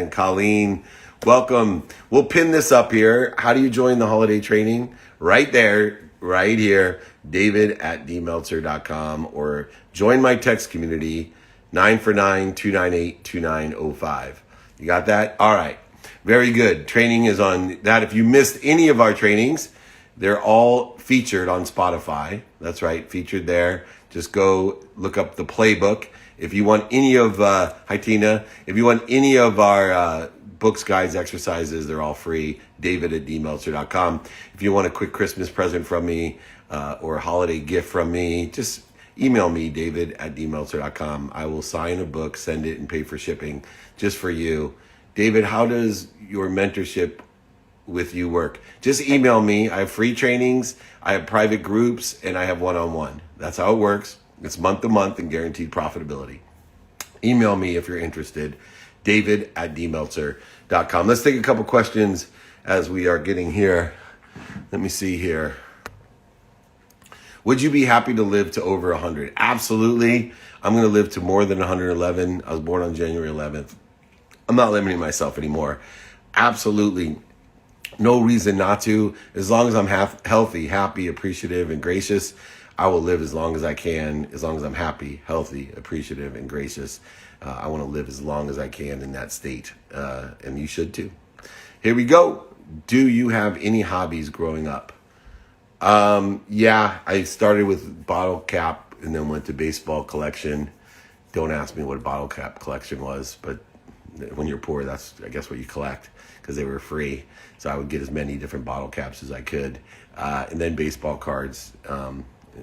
And Colleen, welcome. We'll pin this up here. How do you join the holiday training? Right there, right here, david@dmeltzer.com, or join my text community, 949-298-2905. You got that? All right. Very good. Training is on that. If you missed any of our trainings, they're all featured on Spotify. That's right, featured there. Just go look up the playbook. If you want any of, hi Tina, if you want any of our books, guides, exercises, they're all free, david@dmeltzer.com. If you want a quick Christmas present from me or a holiday gift from me, just email me, david@dmeltzer.com. I will sign a book, send it, and pay for shipping just for you. David, how does your mentorship with you work? Just email me. I have free trainings, I have private groups, and I have one-on-one. That's how it works. It's month to month and guaranteed profitability. Email me if you're interested, david@dmeltzer.com. Let's take a couple questions as we are getting here. Let me see here. Would you be happy to live to over 100? Absolutely. I'm going to live to more than 111. I was born on January 11th. I'm not limiting myself anymore. Absolutely. No reason not to. As long as I'm healthy, happy, appreciative, and gracious, I will live as long as I can, as long as I'm happy, healthy, appreciative, and gracious. I want to live as long as I can in that state, and you should too. Here we go. Do you have any hobbies growing up? Yeah, I started with bottle cap and then went to baseball collection. Don't ask me what a bottle cap collection was, but when you're poor, that's, I guess, what you collect because they were free. So I would get as many different bottle caps as I could. And then baseball cards.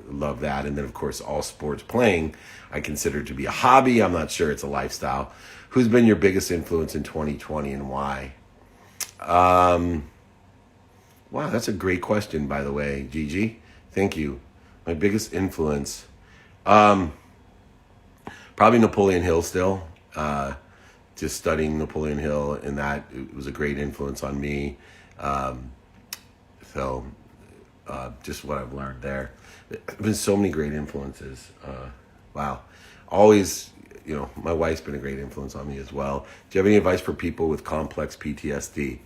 Love that. And then, of course, all sports playing I consider to be a hobby. I'm not sure it's a lifestyle. Who's been your biggest influence in 2020 and why? Wow, that's a great question, by the way, Gigi. Thank you. My biggest influence, probably Napoleon Hill still. Just studying Napoleon Hill, and that it was a great influence on me. Just what I've learned there. There's been so many great influences. Wow. Always, my wife's been a great influence on me as well. Do you have any advice for people with complex PTSD?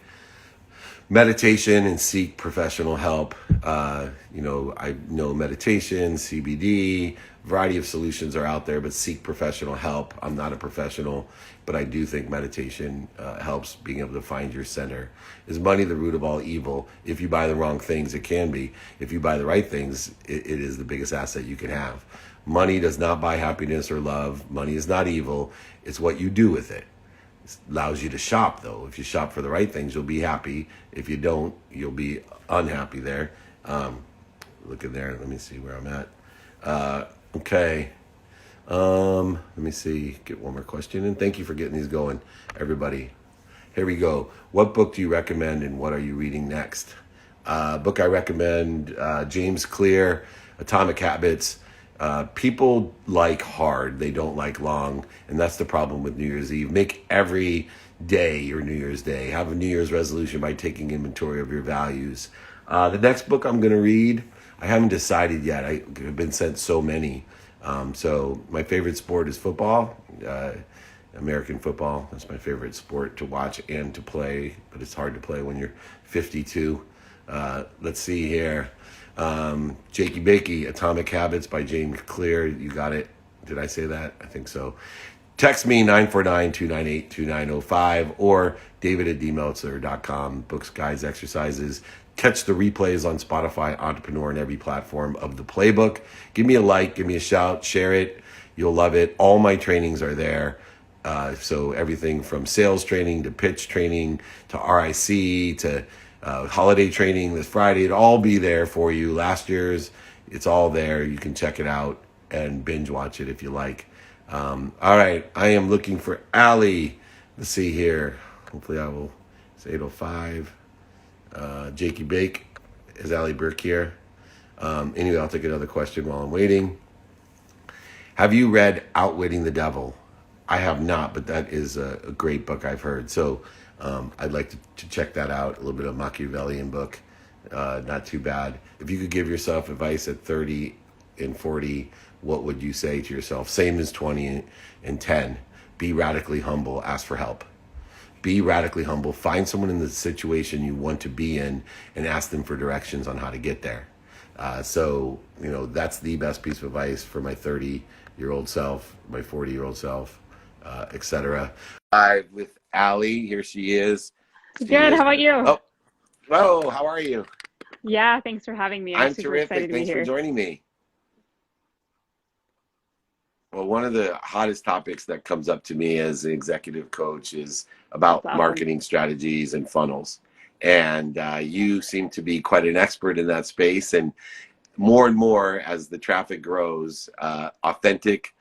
Meditation and seek professional help. I know meditation, CBD, variety of solutions are out there, but seek professional help. I'm not a professional, but I do think meditation helps being able to find your center. Is money the root of all evil? If you buy the wrong things, it can be. If you buy the right things, it is the biggest asset you can have. Money does not buy happiness or love. Money is not evil. It's what you do with it. It allows you to shop, though. If you shop for the right things, you'll be happy. If you don't, you'll be unhappy there. Look in there. Let me see where I'm at. Okay. Let me see. Get one more question. And thank you for getting these going, everybody. Here we go. What book do you recommend and what are you reading next? Book I recommend, James Clear, Atomic Habits. People like hard, they don't like long, and that's the problem with New Year's Eve. Make every day your New Year's Day. Have a New Year's resolution by taking inventory of your values. The next book I'm going to read, I haven't decided yet. I've been sent so many. So my favorite sport is football, American football. That's my favorite sport to watch and to play, but it's hard to play when you're 52. Let's see here. Jakey Bakey, Atomic Habits by James Clear. You got it. Did I say that? I think so. Text me 949-298-2905 or david@dmeltzer.com. Books, guides, exercises. Catch the replays on Spotify, Entrepreneur, and every platform of the playbook. Give me a like, give me a shout, share it. You'll love it. All my trainings are there. So everything from sales training to pitch training to RIC to holiday training this Friday. It'll all be there for you. Last year's, it's all there. You can check it out and binge watch it if you like. All right. I am looking for Allie. Let's see here. Hopefully I will. It's 8:05. Jakey Bake. Is Allie Burke here? Anyway, I'll take another question while I'm waiting. Have you read Outwitting the Devil? I have not, but that is a great book I've heard. So I'd like to check that out. A little bit of Machiavellian book. Not too bad. If you could give yourself advice at 30 and 40, what would you say to yourself? Same as 20 and 10. Be radically humble. Ask for help. be radically humble, find someone in the situation you want to be in, and ask them for directions on how to get there. So, that's the best piece of advice for my 30-year-old self, my 40-year-old self, etc. With Allie, here she is. She Good. is. How about you? Oh, hello. How are you? Yeah, thanks for having me. I'm I'm super excited terrific. to be Thanks for here. joining me. Well, one of the hottest topics that comes up to me as an executive coach is That's about awesome. marketing strategies and funnels. And you seem to be quite an expert in that space. And more and more, as the traffic grows, authentic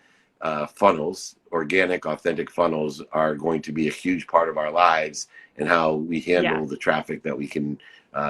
funnels, organic, authentic funnels are going to be a huge part of our lives and how we Yeah. handle the traffic that we can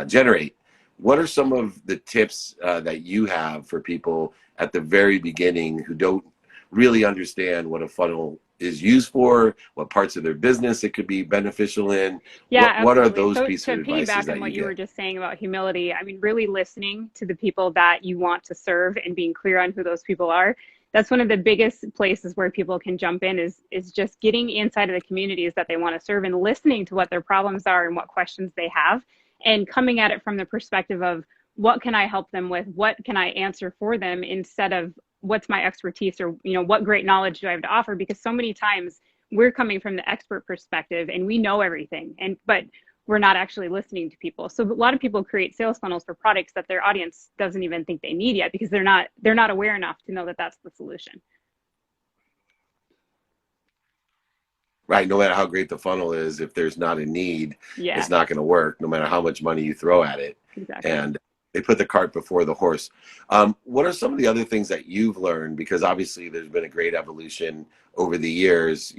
generate. What are some of the tips that you have for people at the very beginning who don't really understand what a funnel is used for, what parts of their business it could be beneficial in? Yeah, What are absolutely. those So pieces to of advices piggyback on that you what you were get? just saying about humility, I mean, really listening to the people that you want to serve and being clear on who those people are. That's one of the biggest places where people can jump in is just getting inside of the communities that they want to serve and listening to what their problems are and what questions they have and coming at it from the perspective of what can I help them with? What can I answer for them instead of what's my expertise or what great knowledge do I have to offer? Because so many times we're coming from the expert perspective and we know everything but we're not actually listening to people. So a lot of people create sales funnels for products that their audience doesn't even think they need yet because they're not aware enough to know that that's the solution. Right. No matter how great the funnel is, if there's not a need, it's Yeah, not going to work, no matter how much money you throw at it. exactly. And they put the cart before the horse. What are some of the other things that you've learned? Because obviously there's been a great evolution over the years.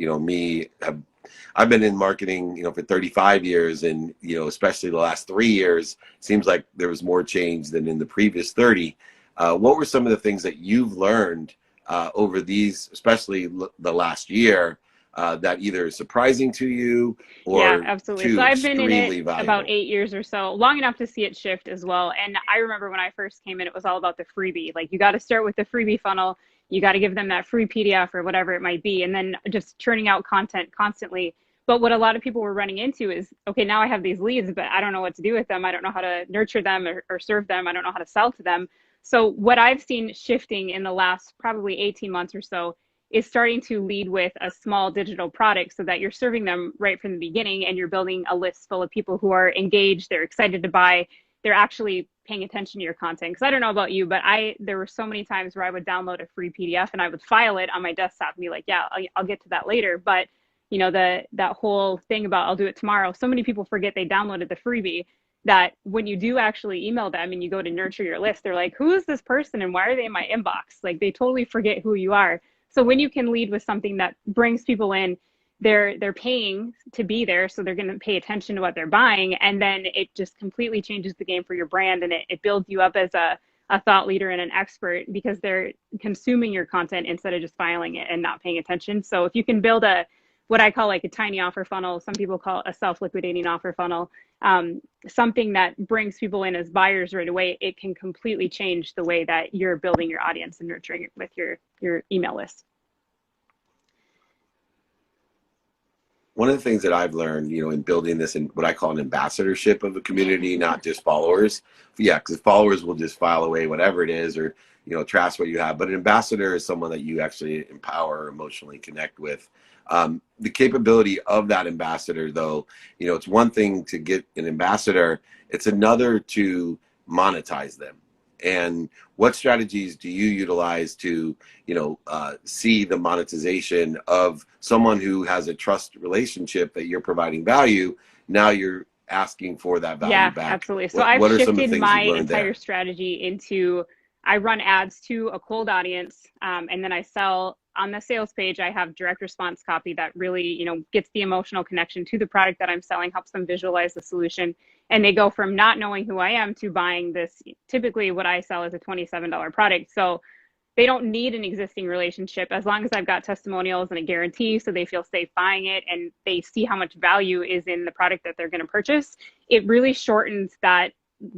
I've been in marketing, for 35 years, and especially the last 3 years, seems like there was more change than in the previous 30. What were some of the things that you've learned over these, especially the last year, that either is surprising to you Yeah, or absolutely. So too I've been in it extremely about valuable? 8 years or so, long enough to see it shift as well. And I remember when I first came in, it was all about the freebie. Like you got to start with the freebie funnel. You got to give them that free PDF or whatever it might be, and then just churning out content constantly. But what a lot of people were running into is, okay, now I have these leads, but I don't know what to do with them. I don't know how to nurture them or serve them. I don't know how to sell to them. So what I've seen shifting in the last probably 18 months or so is starting to lead with a small digital product so that you're serving them right from the beginning and you're building a list full of people who are engaged, they're excited to buy, they're actually paying attention to your content. Because I don't know about you, but there were so many times where I would download a free PDF and I would file it on my desktop and be like, yeah, I'll get to that later. But that whole thing about I'll do it tomorrow. So many people forget they downloaded the freebie that when you do actually email them and you go to nurture your list, they're like, who is this person and why are they in my inbox? Like they totally forget who you are. So when you can lead with something that brings people in, they're paying to be there, so they're going to pay attention to what they're buying, and then it just completely changes the game for your brand, and it builds you up as a thought leader and an expert because they're consuming your content instead of just filing it and not paying attention. So if you can build what I call like a tiny offer funnel, some people call it a self-liquidating offer funnel, something that brings people in as buyers right away, it can completely change the way that you're building your audience and nurturing it with your email list. One of the things that I've learned, in building this in what I call an ambassadorship of a community, not just followers. Yeah, because followers will just file away whatever it is or, trash what you have. But an ambassador is someone that you actually empower or emotionally connect with. The capability of that ambassador, though, it's one thing to get an ambassador, it's another to monetize them. And what strategies do you utilize to see the monetization of someone who has a trust relationship that you're providing value? Now you're asking for that value Yeah, back. absolutely. So what I've what are some of shifted the things my you've learned entire there? strategy into I run ads to a cold audience, and then I sell on the sales page. I have direct response copy that really, gets the emotional connection to the product that I'm selling, helps them visualize the solution, and they go from not knowing who I am to buying this. Typically, what I sell is a $27 product, so they don't need an existing relationship as long as I've got testimonials and a guarantee so they feel safe buying it and they see how much value is in the product that they're going to purchase. It really shortens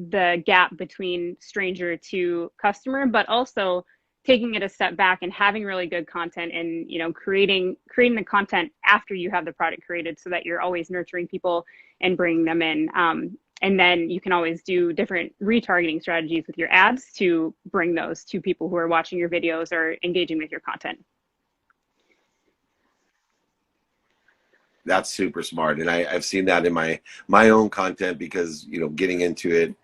the gap between stranger to customer, but also taking it a step back and having really good content, and creating the content after you have the product created, so that you're always nurturing people and bringing them in. And then you can always do different retargeting strategies with your ads to bring those to people who are watching your videos or engaging with your content. That's super smart, and I've seen that in my own content because getting into it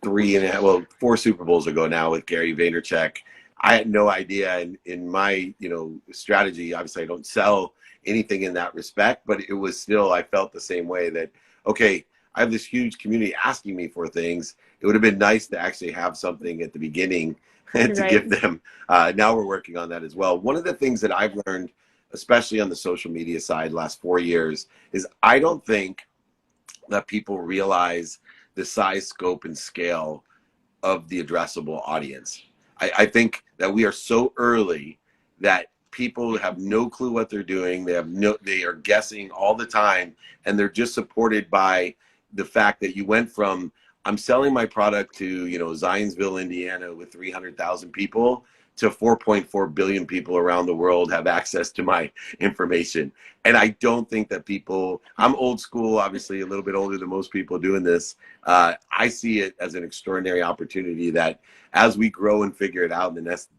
4 Super Bowls ago now with Gary Vaynerchuk. I had no idea in my strategy. Obviously, I don't sell anything in that respect, but it was still, I felt the same way that, okay, I have this huge community asking me for things. It would have been nice to actually have something at the beginning to Right. give them. Now we're working on that as well. One of the things that I've learned, especially on the social media side, last 4 years, is I don't think that people realize the size, scope, and scale of the addressable audience. I think that we are so early that people have no clue what they're doing. They are guessing all the time, and they're just supported by the fact that you went from, I'm selling my product to Zionsville, Indiana, with 300,000 people, to 4.4 billion people around the world have access to my information. And I don't think that people, I'm old school, obviously a little bit older than most people doing this. I see it as an extraordinary opportunity that as we grow and figure it out in the next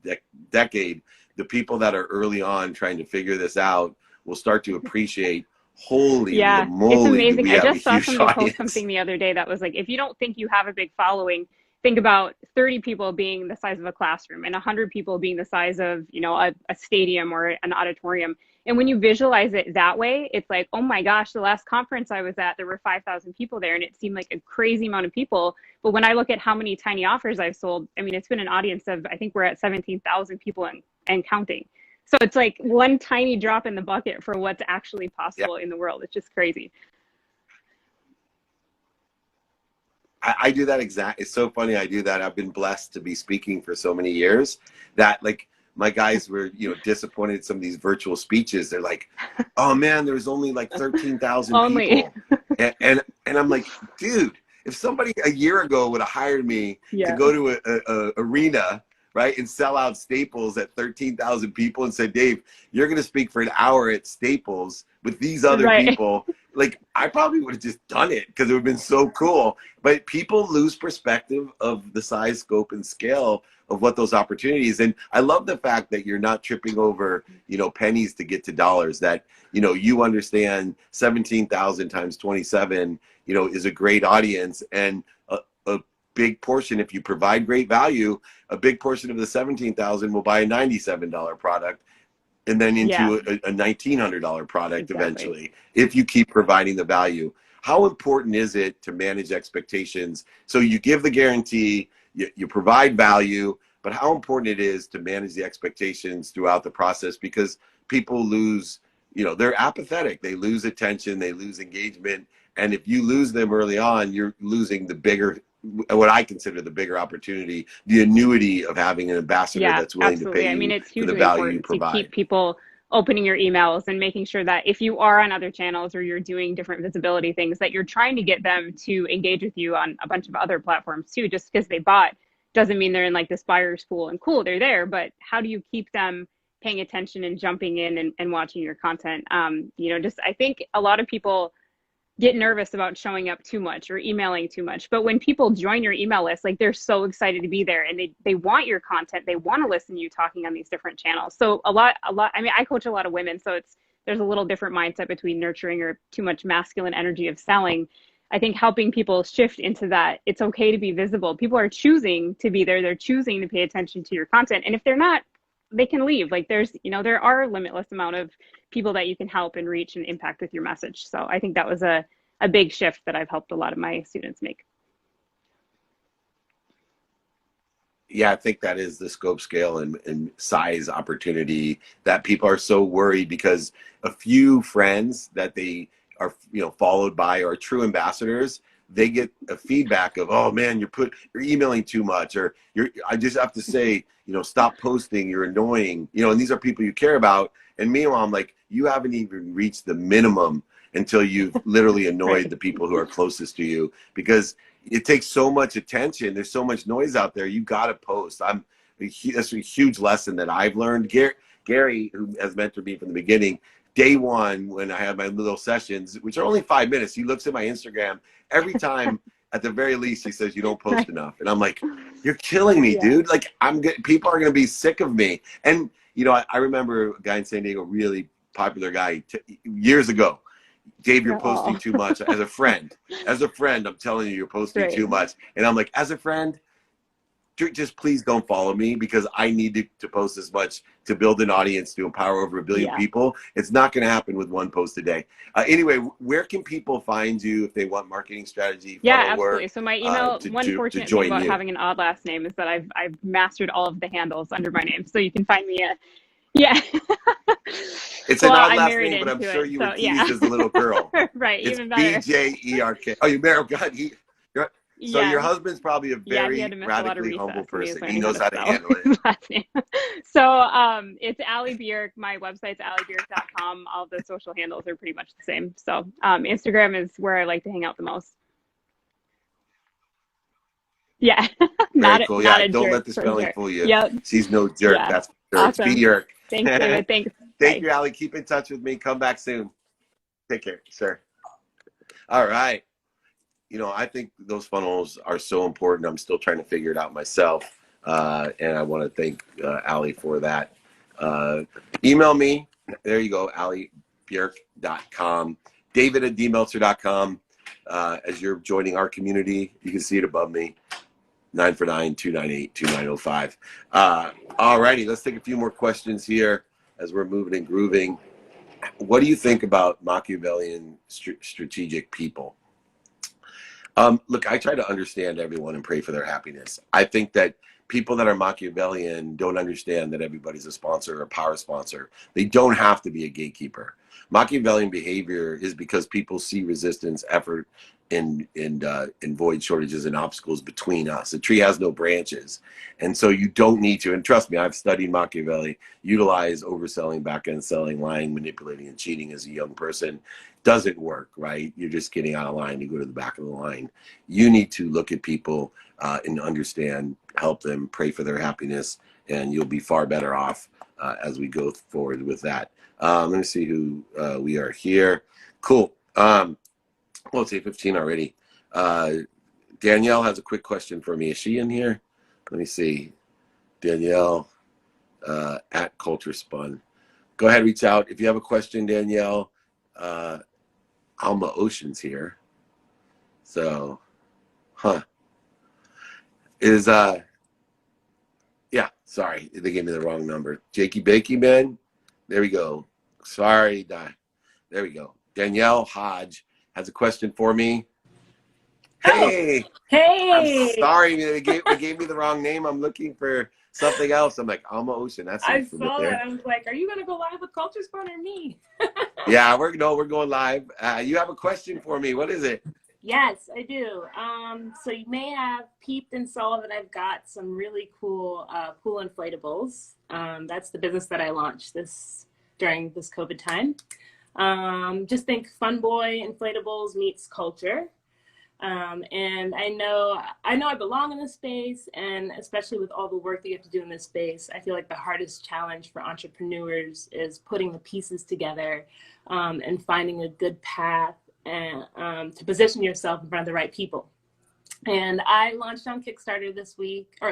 decade, the people that are early on trying to figure this out will start to appreciate, holy Yeah, it's moly, do amazing. we I have a just saw huge somebody post audience. something the other day that was like, if you don't think you have a big following, think about 30 people being the size of a classroom and 100 people being the size of, a stadium or an auditorium. And when you visualize it that way, it's like, oh my gosh, the last conference I was at, there were 5,000 people there, and it seemed like a crazy amount of people. But when I look at how many tiny offers I've sold, I mean, it's been an audience of, I think we're at 17,000 people and counting. So it's like one tiny drop in the bucket for what's actually Yeah, possible in the world. It's just crazy. I do that exact. It's so funny. I do that. I've been blessed to be speaking for so many years that, like, my guys were, disappointed in some of these virtual speeches. They're like, "Oh man, there's only like 13,000 Only. people," and I'm like, dude, if somebody a year ago would have hired me to Yeah. go to a arena, right, and sell out Staples at 13,000 people and said, Dave, you're going to speak for an hour at Staples with these other Right. people, like, I probably would have just done it because it would have been so cool. But people lose perspective of the size, scope, and scale of what those opportunities. And I love the fact that you're not tripping over, pennies to get to dollars, that, you understand 17,000 times 27, is a great audience. And a big portion, if you provide great value, a big portion of the 17,000 will buy a $97 product, and then Yeah, into a $1,900 product exactly. eventually, if you keep providing the value. How important is it to manage expectations? So you give the guarantee, you provide value, but how important it is to manage the expectations throughout the process, because people lose, they're apathetic, they lose attention, they lose engagement. And if you lose them early on, you're losing the bigger, what I consider the bigger opportunity, the annuity of having an ambassador Yeah, that's willing to pay absolutely. I mean, you it's for the hugely value you important to keep provide. people opening your emails and making sure that if you are on other channels or you're doing different visibility things, that you're trying to get them to engage with you on a bunch of other platforms too. Just because they bought doesn't mean they're in like this buyer's pool and cool, they're there, but how do you keep them paying attention and jumping in and watching your content? Just I think a lot of people get nervous about showing up too much or emailing too much. But when people join your email list, like they're so excited to be there, and they want your content. They want to listen to you talking on these different channels. So I mean, I coach a lot of women, so there's a little different mindset between nurturing or too much masculine energy of selling. I think helping people shift into that, it's okay to be visible. People are choosing to be there. They're choosing to pay attention to your content. And if they're not, they can leave. Like there are a limitless amount of people that you can help and reach and impact with your message. So I think that was a big shift that I've helped a lot of my students make. Yeah, I think that is the scope, scale, and size opportunity that people are so worried, because a few friends that they are, followed by, are true ambassadors. They get a feedback of, oh man, you're emailing too much, or I just have to say, stop posting, you're annoying, and these are people you care about. And meanwhile, I'm like, you haven't even reached the minimum until you've literally annoyed Right. the people who are closest to you, because it takes so much attention. There's so much noise out there. You got to post. That's a huge lesson that I've learned. Gary, who has mentored me from the beginning, day one, when I have my little sessions, which are only 5 minutes, he looks at my Instagram every time. At the very least, he says, you don't post enough. And I'm like, you're killing me, dude. Like, people are going to be sick of me. And, I remember a guy in San Diego, really popular guy years ago. Dave, you're posting too much. As a friend, I'm telling you, you're posting too much. And I'm like, as a friend, just please don't follow me, because I need to post as much to build an audience to empower over 1 billion people. It's not going to happen with one post a day. Anyway, where can people find you if they want marketing strategy? Absolutely. So my email, one fortunate thing about having an odd last name is that I've mastered all of the handles under my name. So you can find me at, It's an odd last name, but I'm sure you were teased as a little girl. Right, it's even better. BJERK. Oh, you're married. God, so your husband's probably a very radically humble person. He knows how to handle it. So it's Allie Bjork. My website's alliebjork.com. All the social handles are pretty much the same. So Instagram is where I like to hang out the most. Yeah. Very cool. Don't let the spelling fool you. She's no jerk. That's for sure. Awesome. It's Bjork. Thanks, David. Thanks. Thank you, Allie. Keep in touch with me. Come back soon. Take care. Sure. All right. I think those funnels are so important. I'm still trying to figure it out myself. And I want to thank Allie for that. Email me. There you go, alliebjork.com. David@dmeltzer.com. As you're joining our community, you can see it above me. 949-298-2905. All righty, let's take a few more questions here as we're moving and grooving. What do you think about Machiavellian strategic people? Look, I try to understand everyone and pray for their happiness. I think that people that are Machiavellian don't understand that everybody's a sponsor or a power sponsor. They don't have to be a gatekeeper. Machiavellian behavior is because people see resistance, effort, and void, shortages, and obstacles between us. A tree has no branches. And so you don't need to, and trust me, I've studied Machiavelli, utilize overselling, back-end selling, lying, manipulating, and cheating as a young person. Doesn't work, right? You're just getting out of line. You go to the back of the line. You need to look at people and understand, help them, pray for their happiness, and you'll be far better off as we go forward with that. Let me see who we are here. Cool. Well, it's 8:15 already. Danielle has a quick question for me. Is she in here? Let me see. Danielle at Culture Spun. Go ahead, reach out. If you have a question, Danielle, Alma Ocean's here. So, yeah, sorry. They gave me the wrong number. Jakey Bakey, man. There we go. Sorry, there we go. Danielle Hodge has a question for me. Hey. Hey. I'm sorry. They gave me the wrong name. I'm looking for something else. I'm like, Alma Ocean. That's I saw that. I was like, are you going to go live with Culture Spun or me? Yeah, we're going live. You have a question for me. What is it? Yes, I do. So you may have peeped and saw that I've got some really cool pool inflatables. That's the business that I launched during this COVID time. Just think Fun Boy Inflatables meets culture. And I know I belong in this space, and especially with all the work that you have to do in this space, I feel like the hardest challenge for entrepreneurs is putting the pieces together and finding a good path and to position yourself in front of the right people. And I launched on Kickstarter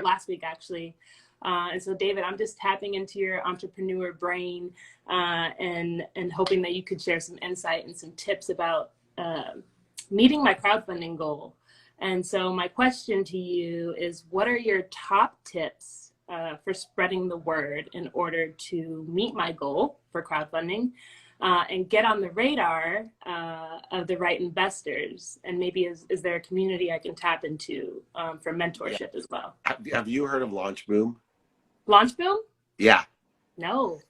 last week actually. And so David, I'm just tapping into your entrepreneur brain and hoping that you could share some insight and some tips about meeting my crowdfunding goal. And so my question to you is, what are your top tips for spreading the word in order to meet my goal for crowdfunding and get on the radar of the right investors? And maybe is there a community I can tap into for mentorship as well? Have you heard of Launch Boom? Launch Boom? Yeah. No.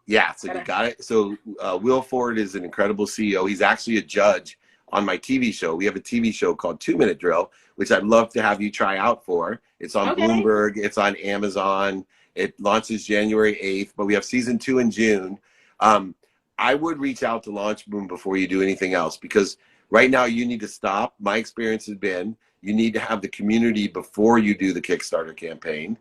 Yeah, so you got it. So Will Ford is an incredible CEO. He's actually a judge on my TV show. We have a TV show called 2 Minute Drill, which I'd love to have you try out for. It's on Bloomberg. It's on Amazon. It launches January 8th, but we have season 2 in June. I would reach out to Launch Boom before you do anything else, because right now you need to stop. My experience has been you need to have the community before you do the Kickstarter campaign.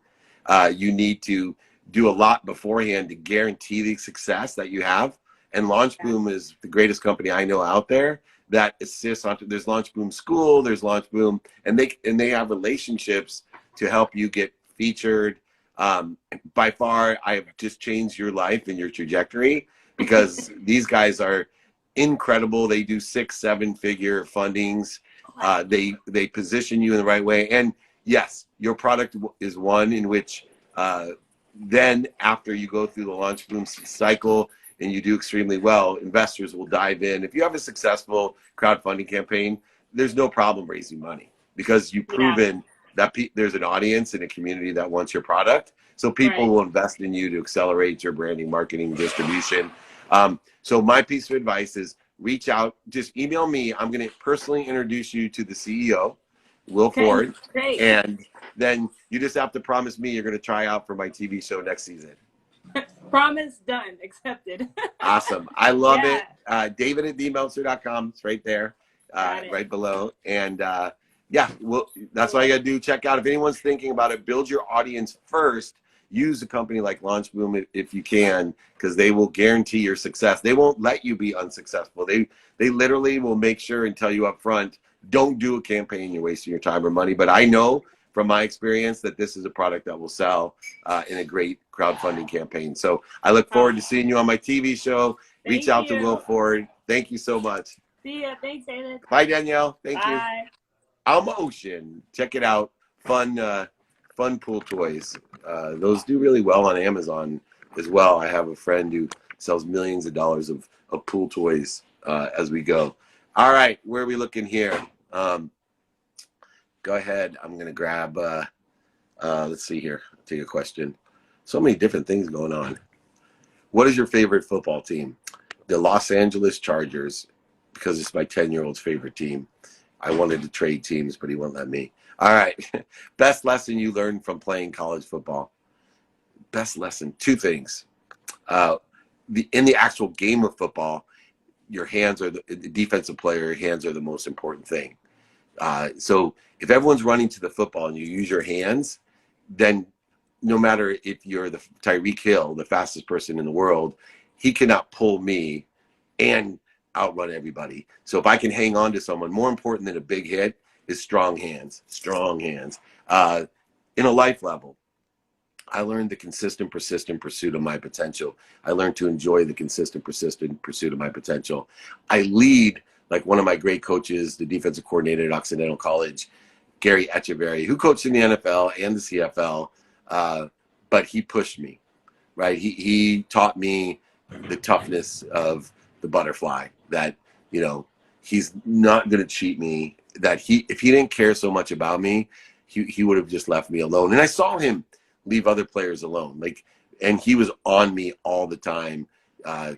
You need to do a lot beforehand to guarantee the success that you have. And LaunchBoom is the greatest company I know out there that assists on. There's LaunchBoom School, there's LaunchBoom, and they have relationships to help you get featured. By far, I have just changed your life and your trajectory because these guys are incredible. They do 6-7 figure fundings. They position you in the right way. And yes, your product is one in which then after you go through the LaunchBoom cycle and you do extremely well, investors will dive in. If you have a successful crowdfunding campaign, there's no problem raising money because you've proven that there's an audience and a community that wants your product. So people will invest in you to accelerate your branding, marketing, distribution. So my piece of advice is reach out, just email me. I'm going to personally introduce you to the CEO, Will Ford. Great. And then you just have to promise me you're going to try out for my TV show next season. Promise done, accepted. Awesome. I love it. David at themeltzer.com. It's right there, right below. And yeah, well, that's all you got to do. Check out if anyone's thinking about it, build your audience first. Use a company like LaunchBoom if you can, because they will guarantee your success. They won't let you be unsuccessful. They literally will make sure and tell you up front, don't do a campaign you're wasting your time or money. But I know from my experience that this is a product that will sell in a great crowdfunding campaign. So I look forward to seeing you on my TV show. Reach out to Will Ford. Thank you so much. See ya. Thanks, David. Bye, Danielle. Thank you. Bye. Almotion. Check it out. Fun pool toys. Those do really well on Amazon as well. I have a friend who sells millions of dollars of pool toys as we go. All right, where are we looking here? Go ahead. I'm going to grab, let's see here. I'll take a question. So many different things going on. What is your favorite football team? The Los Angeles Chargers, because it's my 10-year-old's favorite team. I wanted to trade teams, but he won't let me. All right. Best lesson you learned from playing college football? Best lesson, two things. In the actual game of football, your hands are the defensive player, your hands are the most important thing. So if everyone's running to the football and you use your hands, then no matter if you're the Tyreek Hill, the fastest person in the world, he cannot pull me and outrun everybody. So if I can hang on to someone, more important than a big hit is strong hands. In a life level, I learned the consistent, persistent pursuit of my potential. I learned to enjoy the consistent, persistent pursuit of my potential. I lead like one of my great coaches, the defensive coordinator at Occidental College, Gary Echeverry, who coached in the NFL and the CFL, but he pushed me, right? He taught me the toughness of the butterfly, that, you know, he's not going to cheat me, that if he didn't care so much about me, he would have just left me alone. And I saw him leave other players alone, and he was on me all the time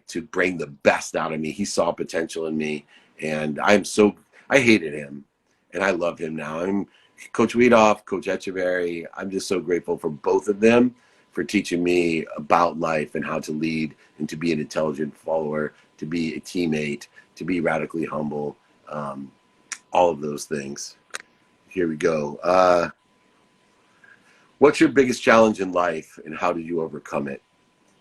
to bring the best out of me. He saw potential in me, and I hated him, and I love him now. I'm Coach Weedoff, Coach Echeverry. I'm just so grateful for both of them for teaching me about life and how to lead and to be an intelligent follower, to be a teammate, to be radically humble, all of those things. Here we go. What's your biggest challenge in life and how did you overcome it?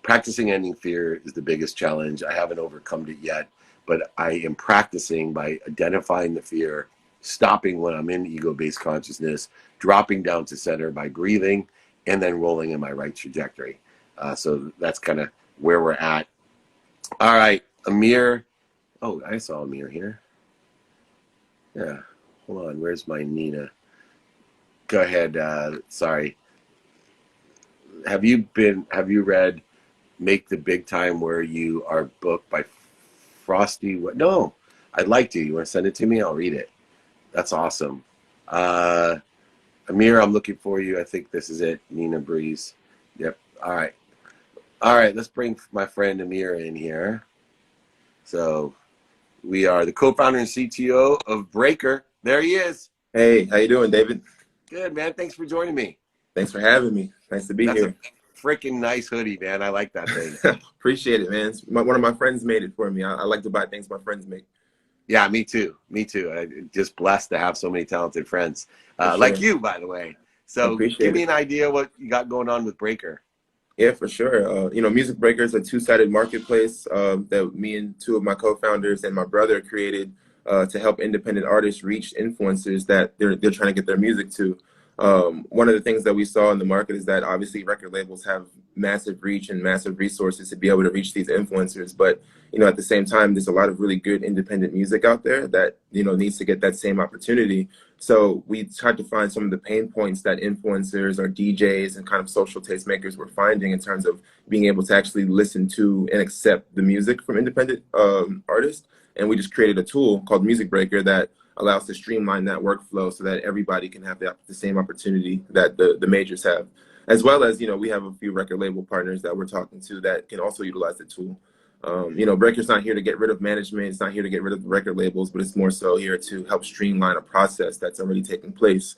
Practicing ending fear is the biggest challenge. I haven't overcome it yet, but I am practicing by identifying the fear, stopping when I'm in ego-based consciousness, dropping down to center by breathing, and then rolling in my right trajectory. So that's kind of where we're at. All right, Amir. Oh, I saw Amir here. Yeah, hold on. Where's my Nina? Go ahead. Sorry. Have you read Make the Big Time Where You Are book by Frosty? No, I'd like to. You want to send it to me? I'll read it. That's awesome. Amir, I'm looking for you. I think this is it. Nina Breeze. Yep. All right. Let's bring my friend Amir in here. So we are the co-founder and CTO of Breaker. There he is. Hey, how you doing, David? Good, man. Thanks for joining me. Thanks for having me. Nice to be here. That's a freaking nice hoodie, man. I like that thing. Appreciate it, man. One of my friends made it for me. I like to buy things my friends make. Yeah, me too. I'm just blessed to have so many talented friends. Sure. Like you, by the way. So give Appreciate me it. an idea what you got going on with Breaker. Yeah, for sure. Music Breaker is a two-sided marketplace that me and two of my co-founders and my brother created to help independent artists reach influencers that they're trying to get their music to. One of the things that we saw in the market is that obviously record labels have massive reach and massive resources to be able to reach these influencers, but at the same time, there's a lot of really good independent music out there that needs to get that same opportunity. So we tried to find some of the pain points that influencers or DJs and kind of social tastemakers were finding in terms of being able to actually listen to and accept the music from independent artists. And we just created a tool called Music Breaker that allows to streamline that workflow so that everybody can have the same opportunity that the majors have. As well as, we have a few record label partners that we're talking to that can also utilize the tool. Breaker's not here to get rid of management. It's not here to get rid of the record labels, but it's more so here to help streamline a process that's already taking place.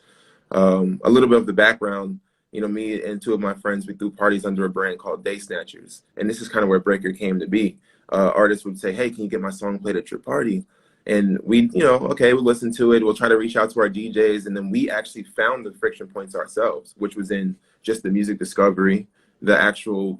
A little bit of the background, me and two of my friends, we threw parties under a brand called Day Snatchers. And this is kind of where Breaker came to be. Artists would say, hey, can you get my song played at your party? And we, okay, we'll listen to it. We'll try to reach out to our DJs. And then we actually found the friction points ourselves, which was in just the music discovery, the actual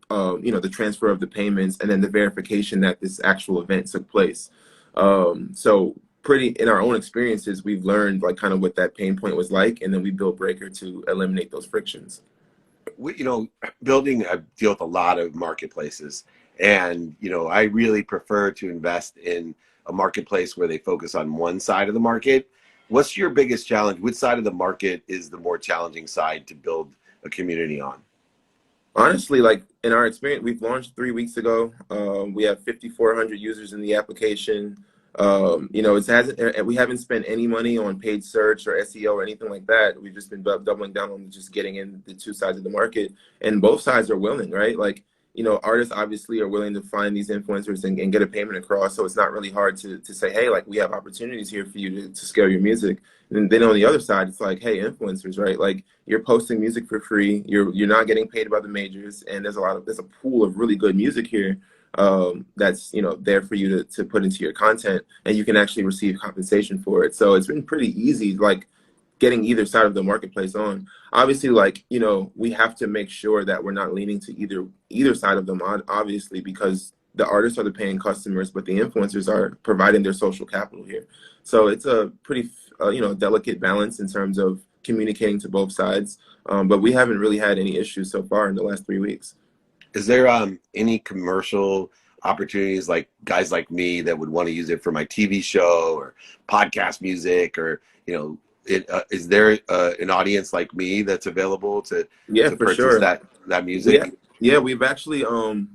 the transfer of the payments, and then the verification that this actual event took place. So pretty in our own experiences, we've learned like kind of what that pain point was like. And then we built Breaker to eliminate those frictions. I deal with a lot of marketplaces, and I really prefer to invest in a marketplace where they focus on one side of the market. What's your biggest challenge? Which side of the market is the more challenging side to build a community on? Honestly, like in our experience, we've launched 3 weeks ago. We have 5,400 users in the application. We haven't spent any money on paid search or SEO or anything like that. We've just been doubling down on just getting in the two sides of the market, and both sides are willing, right? Like, artists obviously are willing to find these influencers and get a payment across. So it's not really hard to say, hey, like we have opportunities here for you to scale your music. And then on the other side, it's like, hey, influencers, right? Like you're posting music for free. You're not getting paid by the majors. And there's a pool of really good music here that's there for you to put into your content, and you can actually receive compensation for it. So it's been pretty easy, like getting either side of the marketplace on. Obviously, like we have to make sure that we're not leaning to either side of them, obviously, because the artists are the paying customers, but the influencers are providing their social capital here. So it's a pretty delicate balance in terms of communicating to both sides, but we haven't really had any issues so far in the last 3 weeks. Is there any commercial opportunities, like guys like me that would want to use it for my TV show or podcast music, or is there an audience like me that's available to For purchase sure. that music? Yeah, we've actually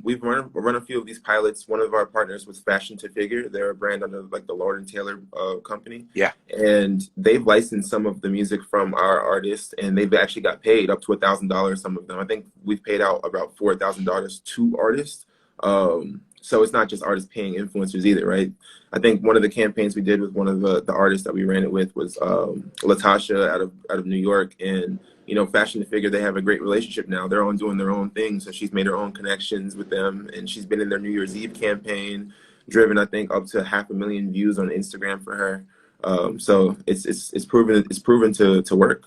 we've run a few of these pilots. One of our partners was Fashion to Figure. They're a brand under like the Lord and Taylor company. Yeah. And they've licensed some of the music from our artists, and they've actually got paid up to $1,000. Some of them, I think, we've paid out about $4,000 to artists. So it's not just artists paying influencers either, right? I think one of the campaigns we did with one of the artists that we ran it with was Latasha out of New York, and Fashion to Figure, they have a great relationship now. They're on doing their own thing, so she's made her own connections with them, and she's been in their New Year's Eve campaign, driven I think up to 500,000 views on Instagram for her. So it's proven to work.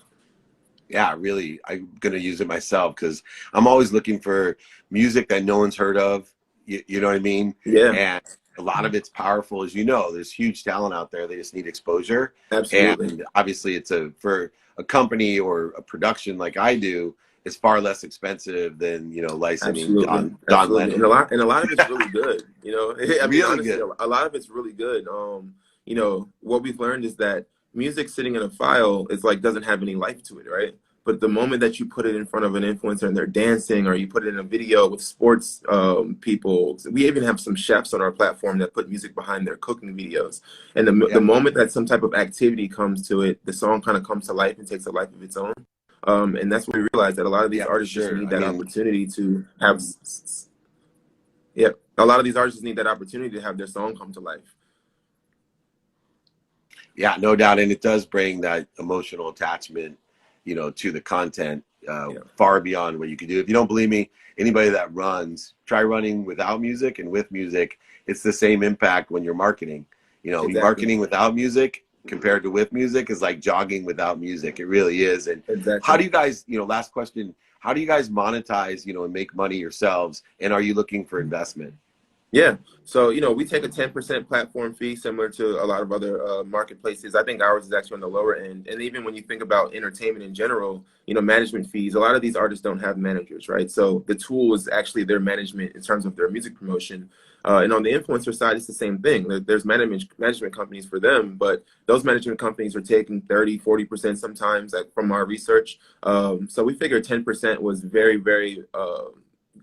Yeah, really, I'm gonna use it myself because I'm always looking for music that no one's heard of. You know what I mean? Yeah. And a lot of it's powerful, as you know. There's huge talent out there. They just need exposure. Absolutely. And obviously, for a company or a production like I do, it's far less expensive than licensing Don Lennon. And a lot of it's really good. I mean, Really honestly, good. a lot of it's really good. What we've learned is that music sitting in a file is like doesn't have any life to it, right? But the moment that you put it in front of an influencer and they're dancing, or you put it in a video with sports people, we even have some chefs on our platform that put music behind their cooking videos. And the moment that some type of activity comes to it, the song kind of comes to life and takes a life of its own. And that's when we realize that a lot of these artists just need that opportunity to have. Yeah, a lot of these artists need that opportunity to have their song come to life. Yeah, no doubt, and it does bring that emotional attachment to the content far beyond what you can do. If you don't believe me, anybody that runs, try running without music and with music. It's the same impact when you're marketing. Exactly. Marketing without music, compared to with music is like jogging without music. It really is. And how Exactly. do you guys, last question, how do you guys monetize, and make money yourselves? And are you looking for investment? Yeah. So, we take a 10% platform fee similar to a lot of other marketplaces. I think ours is actually on the lower end. And even when you think about entertainment in general, management fees, a lot of these artists don't have managers, right? So the tool is actually their management in terms of their music promotion. And on the influencer side, it's the same thing. There's management companies for them, but those management companies are taking 30, 40% sometimes, like, from our research. So we figured 10% was very, very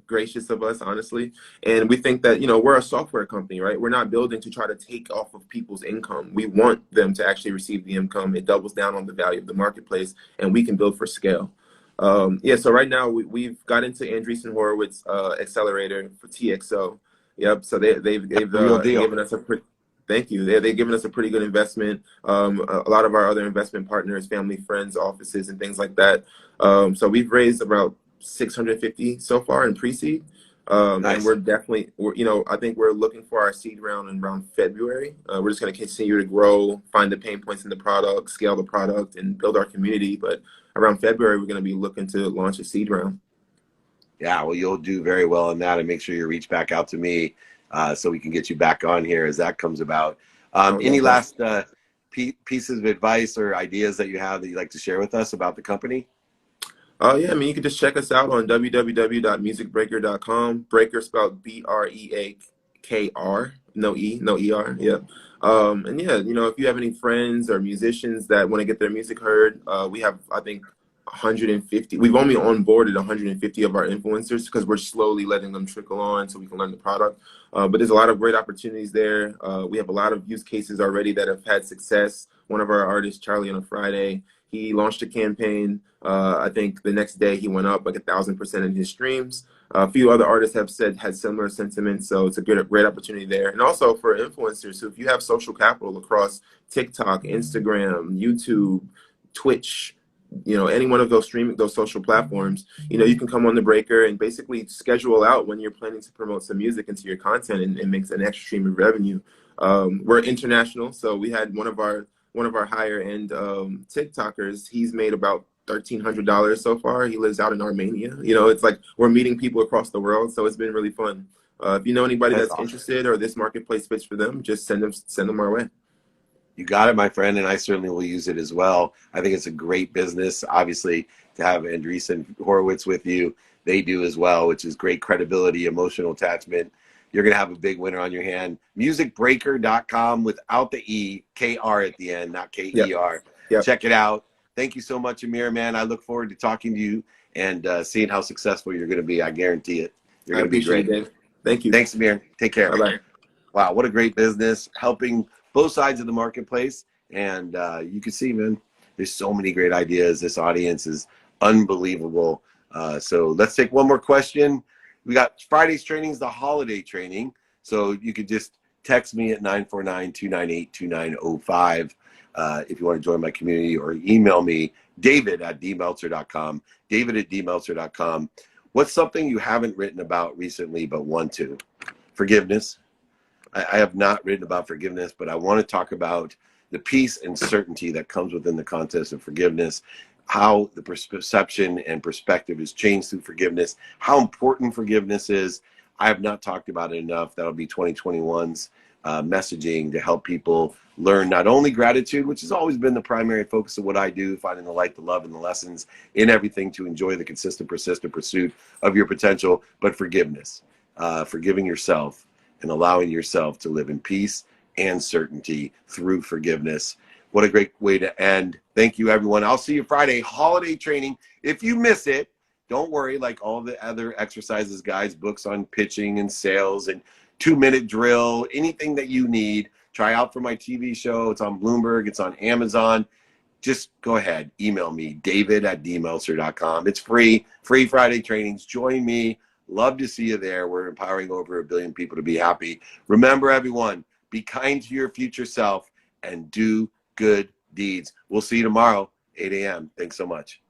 gracious of us, honestly. And we think that, we're a software company, right? We're not building to try to take off of people's income. We want them to actually receive the income. It doubles down on the value of the marketplace, and we can build for scale. Yeah, so right now we've got into Andreessen Horowitz accelerator for TXO. Yep. So they've Real deal. given us a pretty, thank you. They've given us a pretty good investment. A lot of our other investment partners, family, friends, offices, and things like that. So we've raised about 650 so far in pre-seed. And Nice. I think we're looking for our seed round in around February. We're just going to continue to grow, find the pain points in the product, scale the product, and build our community. But around February, we're going to be looking to launch a seed round. Yeah, well, you'll do very well in that, and make sure you reach back out to me so we can get you back on here as that comes about. Any last pieces of advice or ideas that you have that you'd like to share with us about the company? Yeah, I mean, you can just check us out on www.musicbreaker.com. Breaker spelled Breakr, no E, no ER. Yeah. And yeah, if you have any friends or musicians that want to get their music heard, we have, I think, 150. We've only onboarded 150 of our influencers because we're slowly letting them trickle on so we can learn the product. But there's a lot of great opportunities there. We have a lot of use cases already that have had success. One of our artists, Charlie on a Friday, he launched a campaign. I think the next day he went up like 1,000% in his streams. A few other artists have had similar sentiments, so it's a great opportunity there. And also for influencers, so if you have social capital across TikTok, Instagram, YouTube, Twitch, any one of those social platforms, you can come on the Breaker and basically schedule out when you're planning to promote some music into your content and make an extra stream of revenue. We're international, so we had one of our higher end TikTokers. He's made about $1,300 so far. He lives out in Armenia. It's like we're meeting people across the world, so it's been really fun. If you know anybody that's awesome. interested or this marketplace fits for them, just send them our way. You got it, my friend, and I certainly will use it as well. I think it's a great business, obviously, to have Andreessen Horowitz with you. They do as well, which is great credibility, emotional attachment. You're going to have a big winner on your hand. Musicbreaker.com without the E, KR at the end, not KER. Yep. Check it out. Thank you so much, Amir, man. I look forward to talking to you and seeing how successful you're going to be. I guarantee it. You're going to be great. Dave. Thank you. Thanks, Amir. Take care. Bye-bye. Wow, what a great business, helping both sides of the marketplace. And you can see, man, there's so many great ideas. This audience is unbelievable. So let's take one more question. We got Friday's trainings, the holiday training. So you could just text me at 949-298-2905 if you want to join my community, or email me, david@dmeltzer.com, david@dmeltzer.com. What's something you haven't written about recently but want to? Forgiveness. I have not written about forgiveness, but I want to talk about the peace and certainty that comes within the context of forgiveness, how the perception and perspective has changed through forgiveness, how important forgiveness is. I have not talked about it enough. That'll be 2021's messaging to help people learn not only gratitude, which has always been the primary focus of what I do, finding the light, the love, and the lessons in everything to enjoy the consistent, persistent pursuit of your potential, but forgiveness, forgiving yourself and allowing yourself to live in peace and certainty through forgiveness. What a great way to end. Thank you, everyone. I'll see you Friday, holiday training. If you miss it, don't worry, like all the other exercises, guys, books on pitching and sales and 2-minute drill, anything that you need, try out for my TV show. It's on Bloomberg. It's on Amazon. Just go ahead, email me, david@dmeltzer.com. It's free Friday trainings. Join me. Love to see you there. We're empowering over 1 billion people to be happy. Remember, everyone, be kind to your future self and do good deeds. We'll see you tomorrow, 8 a.m. Thanks so much.